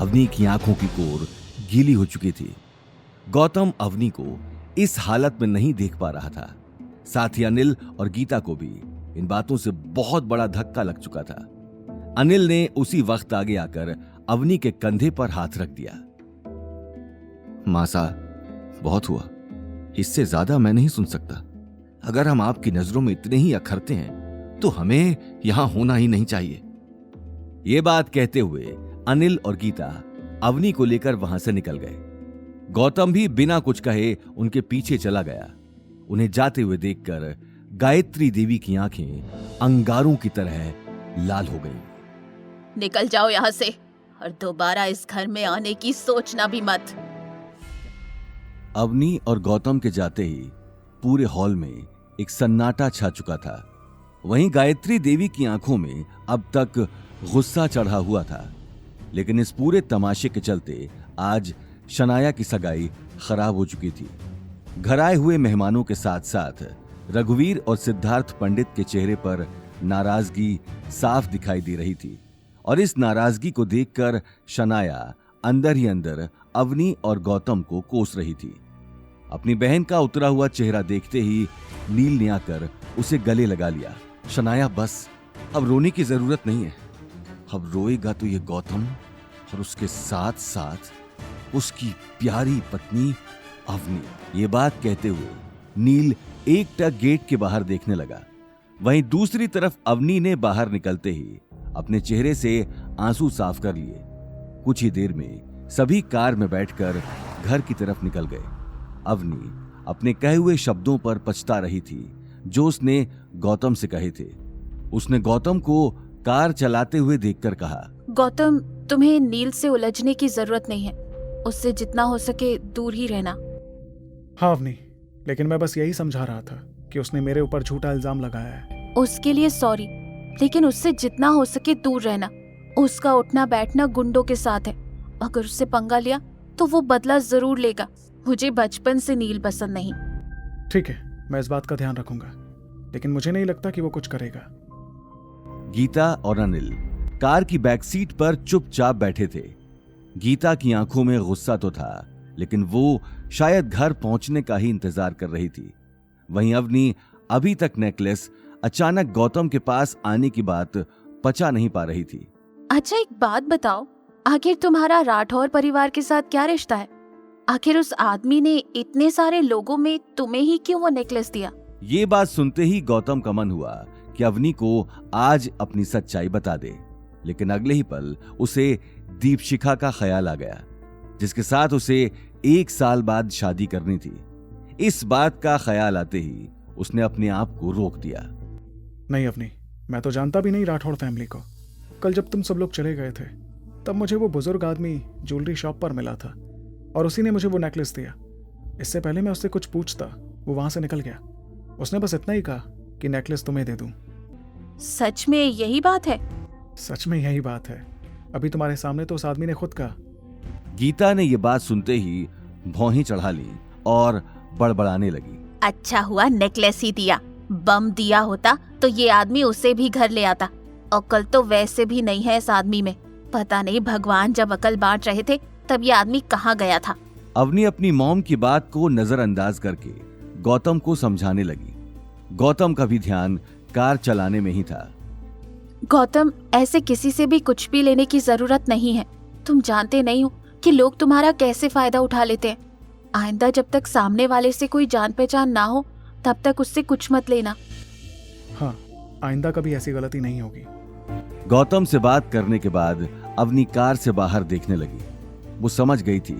अवनी की आंखों की कोर गीली हो चुकी थी। गौतम अवनी को इस हालत में नहीं देख पा रहा था। साथ ही अनिल और गीता को भी इन बातों से बहुत बड़ा धक्का लग चुका था। अनिल ने उसी वक्त आगे आकर अवनी के कंधे पर हाथ रख दिया। मासा, बहुत हुआ, इससे ज्यादा मैं नहीं सुन सकता। अगर हम आपकी नजरों में इतने ही अखरते हैं तो हमें यहां होना ही नहीं चाहिए। यह बात कहते हुए अनिल और गीता अवनी को लेकर वहां से निकल गए। गौतम भी बिना कुछ कहे उनके पीछे चला गया। उन्हें जाते हुए देखकर गायत्री देवी की आंखें अंगारों की तरह लाल हो गईं। निकल जाओ यहाँ से और दोबारा इस घर में आने की सोचना भी मत। अवनी और गौतम के जाते ही पूरे हॉल में एक सन्नाटा छा चुका था। वहीं गायत्री देवी की आंखों में अब तक गुस्सा चढ़ा हुआ था, लेकिन इस पूरे तमाशे के चलते आज शनाया की सगाई खराब हो चुकी थी। घर आए हुए मेहमानों के साथ साथ रघुवीर और सिद्धार्थ पंडित के चेहरे पर नाराजगी साफ दिखाई दे रही थी, और इस नाराजगी को देखकर शनाया अंदर ही अंदर अवनी और गौतम को कोस रही थी। अपनी बहन का उतरा हुआ चेहरा देखते ही नील ने आकर उसे गले लगा लिया। शनाया, बस, अब रोने की जरूरत नहीं है। अब रोएगा तो ये गौतम और उसके साथ साथ उसकी प्यारी पत्नी अवनी। ये बात कहते हुए नील एकटक गेट के बाहर देखने लगा। वहीं दूसरी तरफ अवनी ने बाहर निकलते ही अपने चेहरे से आंसू साफ कर लिए। कुछ ही देर में सभी कार में बैठकर घर की तरफ निकल गए। अवनी अपने कहे हुए शब्दों पर पछता रही थी जो उसने गौतम से कहे थे। उसने गौतम को कार चलाते हुए देखकर कहा, गौतम, तुम्हें नील से उलझने की जरूरत नहीं है। उससे जितना हो सके दूर ही रहना। हाँ अवनी, लेकिन मैं बस यही समझा रहा था कि उसने मेरे ऊपर झूठा इल्जाम लगाया है। उसके लिए सॉरी, लेकिन उससे जितना हो सके दूर रहना। उसका उठना बैठना गुंडों के साथ है। अगर उससे पंगा लिया तो वो बदला जरूर लेगा। मुझे बचपन से नील पसंद नहीं। ठीक है, मैं इस बात का ध्यान रखूंगा, लेकिन मुझे नहीं लगता कि वो कुछ करेगा। गीता और अनिल कार की बैक सीट पर चुपचाप बैठे थे। गीता की आंखों में गुस्सा तो था, लेकिन वो शायद घर पहुंचने का ही इंतजार कर रही थी। वहीं अवनी अभी तक नेकलेस अचानक गौतम के पास आने की बात पचा नहीं पा रही थी। अच्छा, एक बात बताओ, आखिर तुम्हारा राठौर परिवार के साथ क्या रिश्ता है? आखिर उस आदमी ने इतने सारे लोगों में तुम्हें ही क्यों वो नेकलेस दिया? ये बात सुनते ही गौतम का मन हुआ कि अवनी को आज अपनी सच्चाई बता दे, लेकिन अगले ही पल उसे दीपशिखा का ख्याल आ गया, जिसके साथ उसे 1 साल बाद शादी करनी थी। इस बात का ख्याल आते ही उसने अपने आप को रोक दिया। नहीं अवनी, मैं तो जानता भी नहीं राठौड़ फैमिली को। कल जब तुम सब लोग चले गए थे तब मुझे वो बुजुर्ग आदमी ज्वेलरी शॉप पर मिला था और उसी ने मुझे वो नेकलेस दिया। इससे पहले मैं उससे कुछ पूछता, वो वहां से निकल गया। उसने बस इतना ही कहा कि नेकलेस तुम्हें दे दूं। सच में यही बात है? सच में यही बात है। अभी तुम्हारे सामने तो उस आदमी ने खुद कहा। गीता ने ये बात सुनते ही भौहें चढ़ा ली और बड़बड़ाने लगी। अच्छा हुआ नेकलेस ही दिया। बम दिया होता तो ये आदमी उसे भी घर ले आता। अकल तो वैसे भी नहीं है इस आदमी में। पता नहीं भगवान जब अकल बांट रहे थे तब ये आदमी कहाँ गया था। अवनी अपनी मॉम की बात को नजरअंदाज करके गौतम को समझाने लगी। गौतम का भी ध्यान कार चलाने में ही था। गौतम, ऐसे किसी से भी कुछ भी लेने की जरूरत नहीं है। तुम जानते नहीं हो कि लोग तुम्हारा कैसे फायदा उठा लेते हैं। आइंदा जब तक सामने वाले से कोई जान पहचान ना हो तब तक उससे कुछ मत लेना। हाँ, आइंदा कभी ऐसी गलती नहीं होगी। गौतम से बात करने के बाद अवनी कार से बाहर देखने लगी। वो समझ गई थी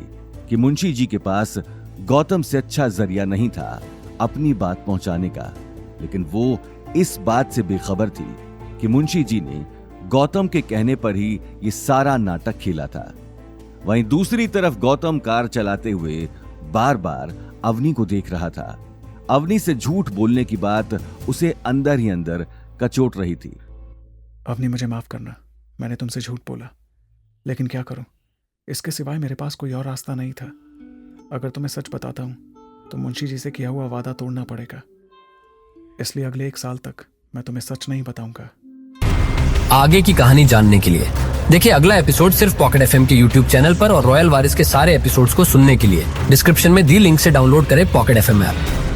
कि मुंशी जी के पास गौतम से अच्छा जरिया नहीं था अपनी बात पहुंचाने का, लेकिन वो इस बात से बेखबर थी कि मुंशी जी ने गौतम के कहने पर ही ये सारा नाटक खेला था। वहीं दूसरी तरफ गौतम कार चलाते हुए बार बार अवनी को देख रहा था। अवनी से झूठ बोलने की बात उसे अंदर ही अंदर कचोट रही थी। अवनी, मुझे माफ करना, मैंने तुमसे झूठ बोला, लेकिन क्या करूं, इसके सिवाय मेरे पास कोई और रास्ता नहीं था। अगर तुम्हें सच बताता हूं तो मुंशी जी से किया हुआ वादा तोड़ना पड़ेगा, इसलिए अगले 1 साल तक मैं तुम्हें सच नहीं बताऊंगा। आगे की कहानी जानने के लिए। देखिए अगला एपिसोड सिर्फ पॉकेट एफएम के यूट्यूब चैनल पर और रॉयल वारिस के सारे एपिसोड्स को सुनने के लिए डिस्क्रिप्शन में दी लिंक से डाउनलोड करें पॉकेट एफएम ऐप।